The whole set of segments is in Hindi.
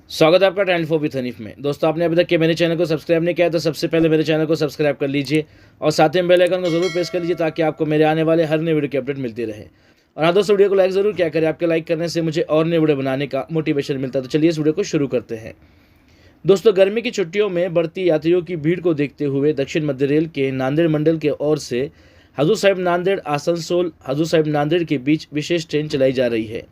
स्वागत है आपका टैलेंट फॉर विथ हनीफ में। दोस्तों, आपने अभी तक के मेरे चैनल को सब्सक्राइब नहीं किया तो सबसे पहले मेरे चैनल को सब्सक्राइब कर लीजिए और साथ ही बेल आइकन को जरूर प्रेस कर लीजिए ताकि आपको मेरे आने वाले हर नए वीडियो की अपडेट मिलती रहे। और हाँ दोस्तों, वीडियो को लाइक जरूर क्या करें, आपके लाइक करने से मुझे और नए वीडियो बनाने का मोटिवेशन मिलता है। तो चलिए इस वीडियो को शुरू करते हैं। दोस्तों, गर्मी की छुट्टियों में बढ़ती यात्रियों की भीड़ को देखते हुए दक्षिण मध्य रेल के नांदेड़ मंडल के ओर से हजूर साहिब नांदेड़ आसनसोल हजूर साहिब नांदेड़ के बीच विशेष ट्रेन चलाई जा रही है,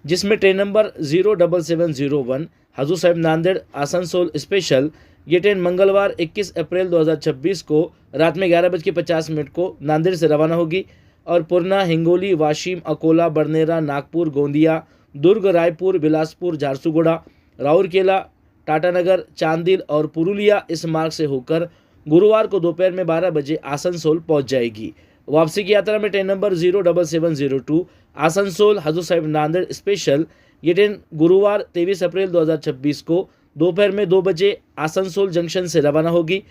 जिसमें train number 07701 Hazur Sahib Nanded Asansol special ये ट्रेन मंगलवार 21 अप्रैल 2026 को रात में 11:50 को नांदेड़ से रवाना होगी और पूर्णा, हिंगोली, वाशिम, अकोला, बरनेरा, नागपुर, गोंदिया, दुर्ग, रायपुर, बिलासपुर, झारसुगुड़ा, राउरकेला, टाटानगर, चांदिल और पुरुलिया इस मार्ग से होकर गुरुवार को दोपहर में 12 बजे आसनसोल पहुंच जाएगी। वापसी की यात्रा में train number 07702 Asansol Hazur Sahib Nanded special ये ट्रेन गुरुवार 23 अप्रैल 2026 को दोपहर में 2 बजे आसनसोल जंक्शन से रवाना होगी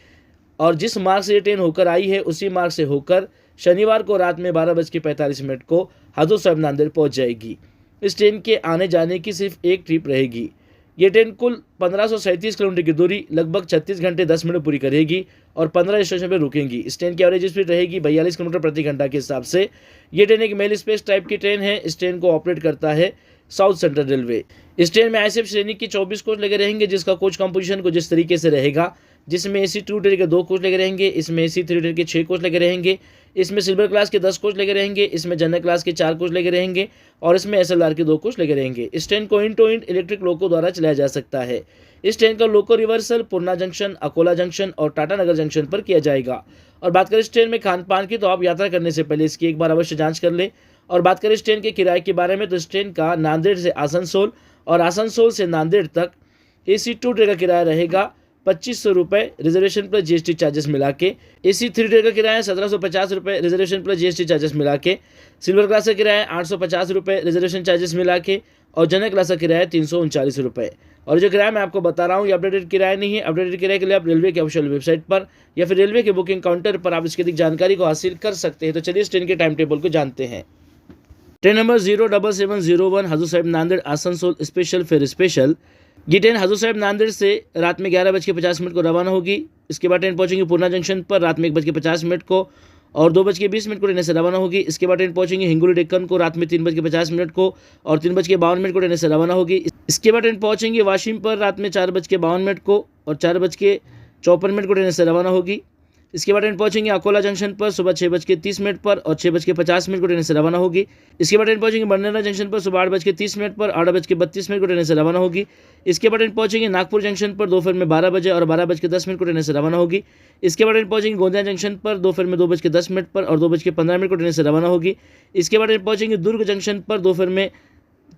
और जिस मार्ग से ये ट्रेन होकर आई है उसी मार्ग से होकर शनिवार को रात में 12:45 को हजूर साहिब नांदेड़ पहुंच जाएगी। इस ट्रेन के आने जाने की सिर्फ एक ट्रिप रहेगी। ये ट्रेन कुल 1537 किलोमीटर की दूरी लगभग 36 घंटे 10 मिनट पूरी करेगी और 15 स्टेशन पर रुकेंगी। इस ट्रेन की एवरेज स्पीड रहेगी 42 किलोमीटर प्रति घंटा के हिसाब से। ये ट्रेन एक मेल स्पेस टाइप की ट्रेन है। इस ट्रेन को ऑपरेट करता है साउथ सेंट्रल रेलवे। इस ट्रेन में आईएसएफ श्रेणी की 24 कोच लगे रहेंगे, जिसका कोच कंपोजिशन को जिस तरीके से रहेगा, जिसमें एसी 2 टियर के 2 कोच लगे रहेंगे, इसमें एसी 3 टियर के 6 कोच लगे रहेंगे, इसमें सिल्वर क्लास के 10 कोच लगे रहेंगे, इसमें जनरल क्लास के 4 कोच लगे रहेंगे और इसमें एसएलआर के 2 कोच लगे रहेंगे। इस ट्रेन को end to end electric loco द्वारा चलाया जा सकता है। इस ट्रेन का loco reversal Purna junction, Akola junction और टाटानगर जंक्शन पर किया जाएगा। और बात करें इस ट्रेन में खान पान की, तो आप यात्रा करने से पहले इसकी एक बार अवश्य जांच कर लें। और बात करें इस ट्रेन के किराए के बारे में, तो इस ट्रेन का नांदेड़ से आसनसोल और आसनसोल से नांदेड़ तक एसी 2 टियर का किराया रहेगा 2500 रुपये रिजर्वेशन प्लस जीएसटी चार्जेस मिला के। एसी 3 टियर का किराया 1750 रुपये रिजर्वेशन प्लस जीएसटी चार्जेस मिला के। सिल्वर क्लास का किराया 850 रुपये रिजर्वेशन चार्जेस मिला के और जनरल क्लास का किराया 339 रुपये। और जो किराया मैं आपको बता रहा हूँ ये अपडेटेड किराया नहीं है। अपडेटेड किराए के लिए आप रेलवे के ऑफिशियल वेबसाइट पर या फिर रेलवे के बुकिंग काउंटर पर आप इसकी अधिक जानकारी को हासिल कर सकते हैं। तो चलिए इस ट्रेन के टाइम टेबल को जानते हैं। Train number 07701 Hazur Sahib Nanded Asansol special fair special ये ट्रेन हजूर साहिब नांदेड़ से रात में 11:50 को रवाना होगी। इसके बाद ट्रेन पहुंचेंगी पूर्णा जंक्शन पर रात में 1:50 को और 2:20 को ट्रेन से रवाना होगी। इसके बाद ट्रेन पहुंचेंगी हिंगोली डेक्कन को रात में 3:50 को और 3:52 को ट्रेन से रवाना होगी। इसके बाद ट्रेन पहुंचेंगी वाशिम पर रात में 4:52 को और 4:54 को ट्रेन से रवाना होगी। इसके बाद ट्रेन पहुंचेंगे अकोला जंक्शन पर सुबह 6:30 पर और 6:50 को ट्रेन से रवाना होगी। इसके बाद ट्रेन पहुंचेंगे बरनेरा जंक्शन पर सुबह 8:30 पर 8:32 को ट्रेन से रवाना होगी। इसके बाद ट्रेन पहुंचेंगे नागपुर जंक्शन पर दोपहर में 12 बजे और 12:10 को ट्रेन से रवाना होगी। इसके बाद ट्रेन पहुंचेंगे गोंदिया जंक्शन पर दोपहर में 2:10 पर और 2:15 को ट्रेन से रवाना होगी। इसके बाद ट्रेन पहुंचेंगे दुर्ग जंक्शन पर दोपहर में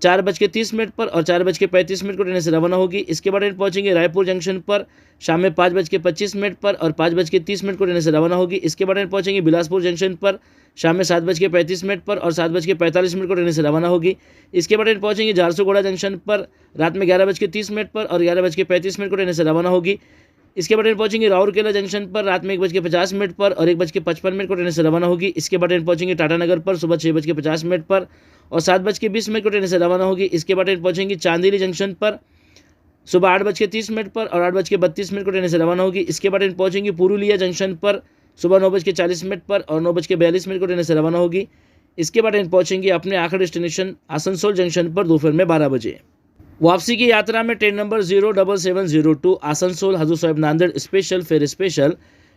4:30 पर और 4:35 को ट्रेन से रवाना होगी। इसके बाद ट्रेन पहुंचेंगे रायपुर जंक्शन पर शाम में 5:25 पर और 5:30 को ट्रेन से रवाना होगी। इसके बाद ट्रेन पहुंचेंगे बिलासपुर जंक्शन पर शाम में 7:35 पर और 7:45 को ट्रेन से रवाना होगी। इसके बाद ट्रेन पहुंचेंगे झारसुगुड़ा जंक्शन पर रात में 11:30 पर और 11:35 को ट्रेन से रवाना होगी। इसके बाद ट्रेन पहुंचेंगे राउरकेला जंक्शन पर रात में 1:50 पर और 1:55 को ट्रेन से रवाना होगी। इसके बाद ट्रेन पहुंचेंगे टाटानगर पर सुबह 6:50 पर और 7:20 को ट्रेन से रवाना होगी। इसके बाद ट्रेन पहुंचेंगी चांदिली जंक्शन पर सुबह 8:30 पर और 8:32 को ट्रेन से रवाना होगी। इसके बाद ट्रेन पहुंचेंगी पुरुलिया जंक्शन पर सुबह 9:40 पर और 9:42 को ट्रेन से रवाना होगी। इसके बाद ट्रेन पहुंचेंगी अपने आखिरी डेस्टिनेशन आसनसोल जंक्शन पर दोपहर में 12 बजे। वापसी की यात्रा में train number 07702 Asansol Hazur Sahib Nanded special fair special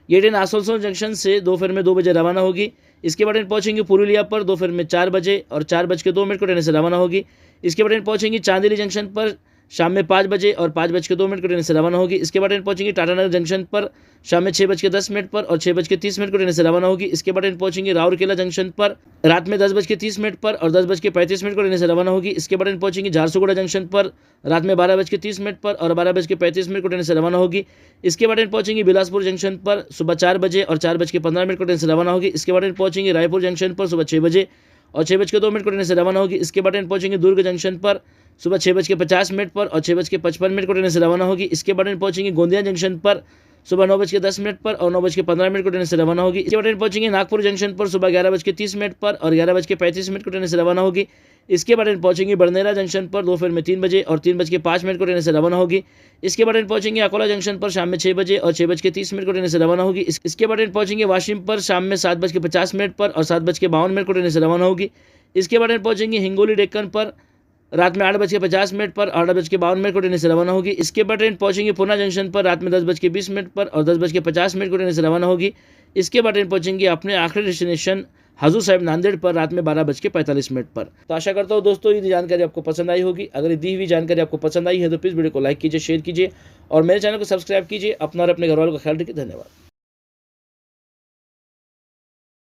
ये ट्रेन आसनसोल जंक्शन से दोपहर में 2 बजे रवाना होगी। इसके बाद ट्रेन पहुंचेंगी पुरुलिया पर दोपहर में 4 बजे और 4:02 को ट्रेन से रवाना होगी। इसके बाद ट्रेन पहुंचेंगी चांदिली जंक्शन पर शाम में 5 बजे और 5:02 को ट्रेन से रवाना होगी। इसके बाद ट्रेन पहुंचेंगी टाटानगर जंक्शन पर शाम में 6:10 पर और 6:30 को ट्रेन से रवाना होगी। इसके बाद ट्रेन पहुंचेंगी राउरकेला जंक्शन पर रात में 10:30 पर और 10:35 को ट्रेन से रवाना होगी। इसके बाद ट्रेन पहुंचेंगी झारसुगुड़ा जंक्शन पर रात में 12:30 पर और 12:35 को ट्रेन से रवाना होगी। इसके बाद ट्रेन पहुंचेंगी बिलासपुर जंक्शन पर सुबह 4 बजे और 4:15 को ट्रेन से रवाना होगी। इसके बाद ट्रेन पहुंचेंगी रायपुर जंक्शन पर सुबह 6 बजे और 6:02 को ट्रेन से रवाना होगी। इसके बाद ट्रेन पहुंचेंगे दुर्ग जंक्शन पर सुबह 6:50 पर और 6:55 को ट्रेन से रवाना होगी। इसके बाद ट्रेन पहुंचेंगे गोंदिया जंक्शन पर सुबह 9:10 पर और 9:15 को ट्रेन से रवाना होगी। इसके बाद ट्रेन पहुंचेंगे नागपुर जंक्शन पर सुबह 11:30 पर और 11:35 को ट्रेन से रवाना होगी। इसके बाद ट्रेन पहुंचेंगे बड़नेरा जंक्शन पर दोपहर में 3 बजे और 3:05 को ट्रेन से रवाना होगी। इसके बाद ट्रेन पहुंचेंगे अकोला जंक्शन पर शाम में 6 बजे और 6:30 को ट्रेन से रवाना होगी। इसके बाद ट्रेन पहुंचेंगे वाशिम पर शाम में 7:50 पर और 7:52 को ट्रेन से रवाना होगी। इसके बाद ट्रेन पहुंचेंगे हिंगोली डेक्कन पर रात में 8:50 पर 8:52 को ट्रेन से रवाना होगी। इसके बाद ट्रेन पहुंचेंगे पूना जंक्शन पर रात में 10:20 पर और 10:50 को ट्रेन से रवाना होगी। इसके बाद ट्रेन पहुंचेंगे अपने आखिरी डेस्टिनेशन हजूर साहिब नांदेड़ पर रात में 12:45 पर। तो आशा करता हूँ दोस्तों ये जानकारी आपको पसंद आई होगी। अगर ये दी हुई जानकारी आपको पसंद आई है तो प्लीज़ वीडियो को लाइक कीजिए, शेयर कीजिए और मेरे चैनल को सब्सक्राइब कीजिए। अपना और अपने घर वालों का ख्याल रखिए। धन्यवाद।